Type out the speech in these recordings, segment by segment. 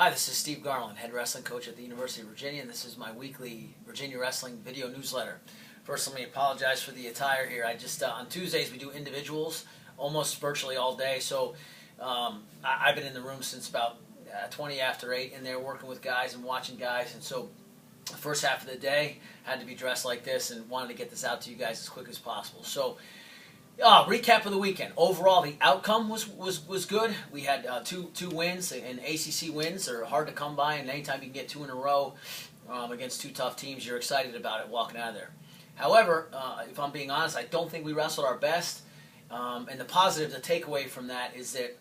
Hi, this is Steve Garland, head wrestling coach at the University of Virginia, and this is my weekly Virginia Wrestling video newsletter. First, let me apologize for the attire here. On Tuesdays we do individuals almost virtually all day, so I've been in the room since about 20 after 8 in there working with guys and watching guys, and so the first half of the day had to be dressed like this and wanted to get this out to you guys as quick as possible. So, recap of the weekend. Overall, the outcome was good. We had two wins, and ACC wins are hard to come by, and anytime you can get two in a row against two tough teams, you're excited about it walking out of there. However, if I'm being honest, I don't think we wrestled our best, and the positive, the takeaway from that is that,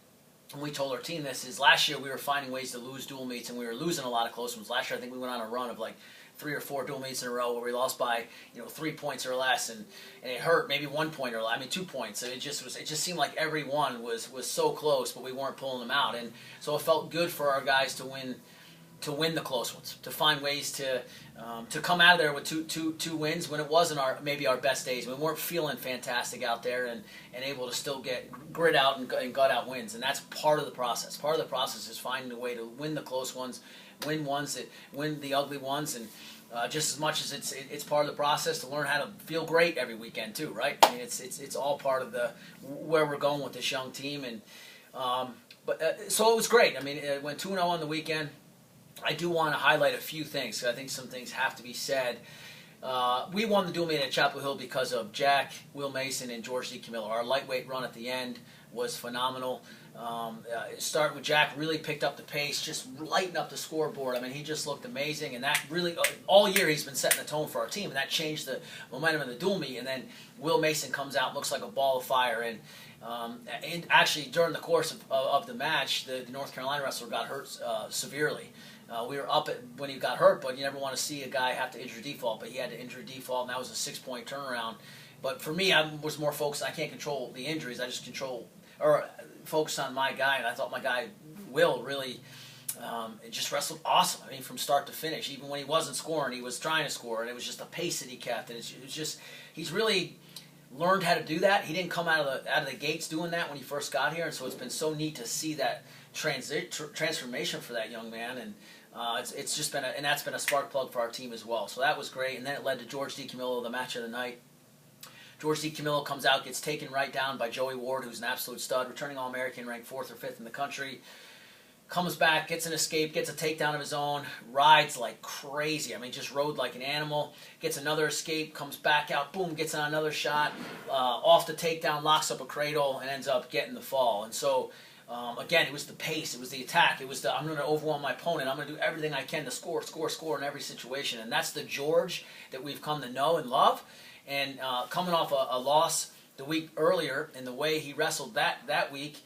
and we told our team this, is last year we were finding ways to lose dual meets, and we were losing a lot of close ones. Last year I think we went on a run of like 3 or 4 dual meets in a row where we lost by 3 points or less, and it hurt, maybe 1 point or 2 points. It just seemed like every one was so close, but we weren't pulling them out, and so it felt good for our guys to win the close ones, to find ways to come out of there with two wins when it wasn't maybe our best days. We weren't feeling fantastic out there and able to still get grit out and gut out wins, and that's part of the process. Part of the process is finding a way to win the close ones, win the ugly ones, and just as much as it's part of the process to learn how to feel great every weekend too, right? I mean, it's all part of where we're going with this young team, and so it was great. I mean, it went 2-0 on the weekend. I do want to highlight a few things, because I think some things have to be said. We won the dual meet at Chapel Hill because of Jack, Will Mason, and George D. Camillo. Our lightweight run at the end was phenomenal. Starting with Jack, really picked up the pace, just lightened up the scoreboard. I mean, he just looked amazing, and that really, all year he's been setting the tone for our team, and that changed the momentum of the dual meet. And then Will Mason comes out, looks like a ball of fire, and actually during the course of the match, the North Carolina wrestler got hurt severely. We were up when he got hurt, but you never want to see a guy have to injury default, but he had to injury default, and that was a 6-point turnaround. But for me, I was more focused. I can't control the injuries. I just focus on my guy, and I thought my guy, Will, really just wrestled awesome. I mean, from start to finish. Even when he wasn't scoring, he was trying to score, and it was just the pace that he kept. And it was just, he's really learned how to do that. He didn't come out of the gates doing that when he first got here, and so it's been so neat to see that transformation for that young man, and it's just been and that's been a spark plug for our team as well. So that was great, and then it led to George D. Camillo, the match of the night. George D. Camillo comes out, gets taken right down by Joey Ward, who's an absolute stud, returning All-American, ranked 4th or 5th in the country. Comes back, gets an escape, gets a takedown of his own, rides like crazy. I mean, just rode like an animal. Gets another escape, comes back out, boom, gets on another shot, off the takedown, locks up a cradle, and ends up getting the fall. And so, again, it was the pace, it was the attack, it was I'm going to overwhelm my opponent, I'm going to do everything I can to score in every situation. And that's the George that we've come to know and love. And coming off a loss the week earlier, and the way he wrestled that week,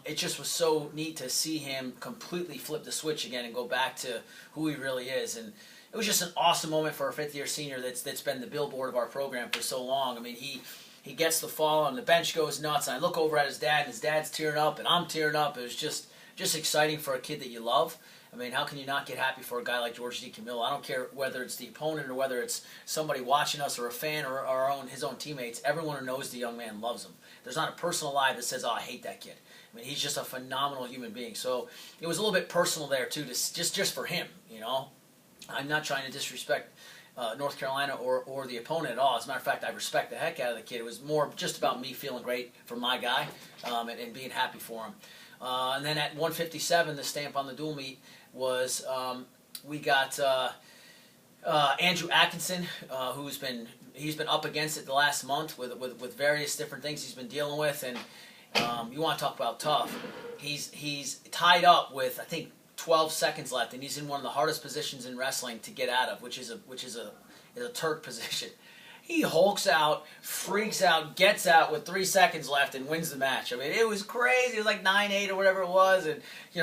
it just was so neat to see him completely flip the switch again and go back to who he really is. And it was just an awesome moment for a 5th-year senior that's been the billboard of our program for so long. I mean, he gets the fall, and the bench goes nuts, and I look over at his dad, and his dad's tearing up, and I'm tearing up. It was just exciting for a kid that you love. I mean, how can you not get happy for a guy like George D. Camillo? I don't care whether it's the opponent or whether it's somebody watching us or a fan or his own teammates. Everyone who knows the young man loves him. There's not a person alive that says, "Oh, I hate that kid." I mean, he's just a phenomenal human being. So it was a little bit personal there too, just for him. I'm not trying to disrespect North Carolina or the opponent at all. As a matter of fact, I respect the heck out of the kid. It was more just about me feeling great for my guy and being happy for him. And then at 157, the stamp on the dual meet was we got Andrew Atkinson, who's been up against it the last month with various different things he's been dealing with, and you want to talk about tough. He's tied up with, I think, 12 seconds left, and he's in one of the hardest positions in wrestling to get out of, which is a Turk position. He hulks out, freaks out, gets out with 3 seconds left, and wins the match. I mean, it was crazy. It was like 9-8 or whatever it was, and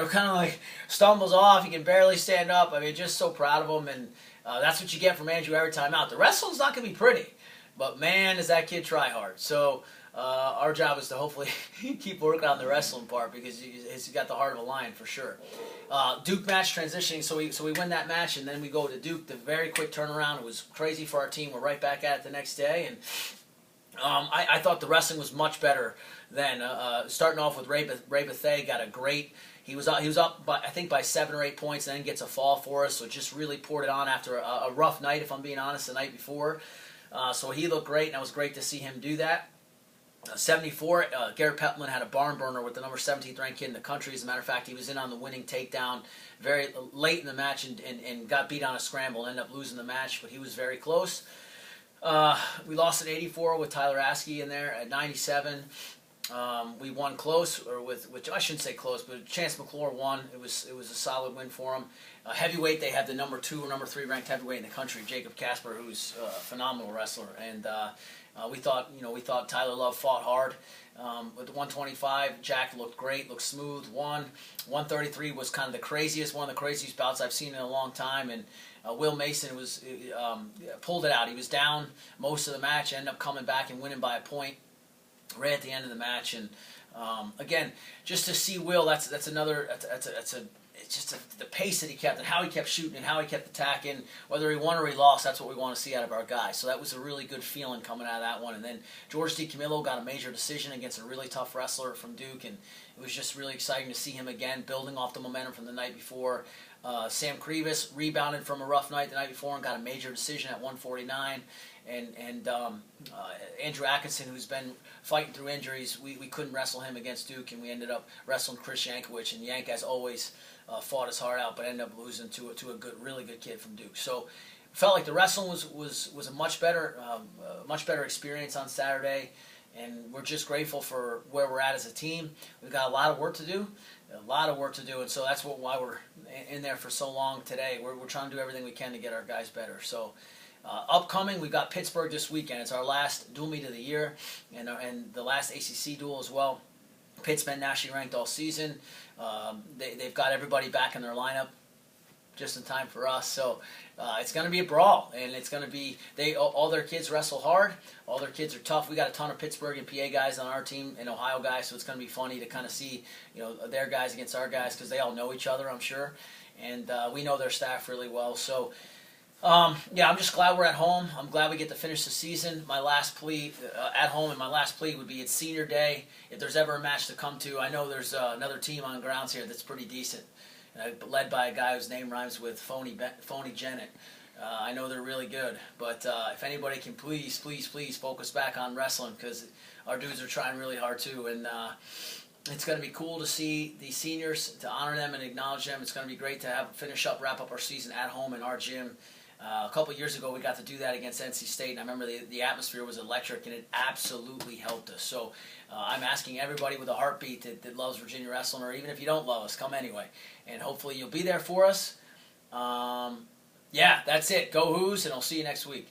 kind of like stumbles off. He can barely stand up. I mean, just so proud of him, and that's what you get from Andrew every time out. The wrestling's not going to be pretty, but man, does that kid try hard. So our job is to hopefully keep working on the wrestling part, because he's got the heart of a lion for sure. Duke match transitioning, so we win that match, and then we go to Duke. The very quick turnaround. It was crazy for our team. We're right back at it the next day, and I thought the wrestling was much better than starting off with Ray Bethea. Got a great He was up by, I think, by 7 or 8 points, and then gets a fall for us. So just really poured it on after a rough night, if I'm being honest, the night before. So he looked great, and it was great to see him do that. 74, Garrett Pettman had a barn burner with the number 17th ranked kid in the country. As a matter of fact, he was in on the winning takedown very late in the match and got beat on a scramble and ended up losing the match, but he was very close. We lost at 84 with Tyler Askey in there. At 97, we won close, or which I shouldn't say close, but Chance McClure won. It was a solid win for him. Heavyweight, they had the number 2 or number 3 ranked heavyweight in the country, Jacob Kasper, who's a phenomenal wrestler, and we thought Tyler Love fought hard. With the 125, Jack looked great, looked smooth, won. 133 was kind of one of the craziest bouts I've seen in a long time, and Will Mason pulled it out. He was down most of the match, ended up coming back and winning by a point right at the end of the match. And again, just to see Will, that's the pace that he kept and how he kept shooting and how he kept attacking. Whether he won or he lost, that's what we want to see out of our guys. So that was a really good feeling coming out of that one. And then George DiCamillo got a major decision against a really tough wrestler from Duke, and it was just really exciting to see him again, building off the momentum from the night before. Sam Krivas rebounded from a rough night the night before and got a major decision at 149. And Andrew Atkinson, who's been fighting through injuries, we couldn't wrestle him against Duke, and we ended up wrestling Chris Yankovic. And Yank, as always, fought his heart out, but ended up losing to a really good kid from Duke. So felt like the wrestling was a much better experience on Saturday, and we're just grateful for where we're at as a team. We've got a lot of work to do. And so that's why we're in there for so long today. We're trying to do everything we can to get our guys better. So upcoming, we've got Pittsburgh this weekend. It's our last dual meet of the year, and the last ACC duel as well. Pitt's been nationally ranked all season. They've got everybody back in their lineup just in time for us. So it's going to be a brawl, and it's going to be all their kids wrestle hard. All their kids are tough. We got a ton of Pittsburgh and PA guys on our team and Ohio guys, so it's going to be funny to kind of see their guys against our guys, because they all know each other, I'm sure, and we know their staff really well. So I'm just glad we're at home. I'm glad we get to finish the season. My last plea at home, and my last plea would be it's senior day. If there's ever a match to come to, I know there's another team on grounds here that's pretty decent, led by a guy whose name rhymes with Phony Jennett. I know they're really good, but if anybody can please focus back on wrestling, because our dudes are trying really hard too, and it's going to be cool to see the seniors, to honor them and acknowledge them. It's going to be great to wrap up our season at home in our gym. A couple years ago, we got to do that against NC State, and I remember the atmosphere was electric, and it absolutely helped us. So I'm asking everybody with a heartbeat that loves Virginia wrestling, or even if you don't love us, come anyway. And hopefully you'll be there for us. That's it. Go Hoos, and I'll see you next week.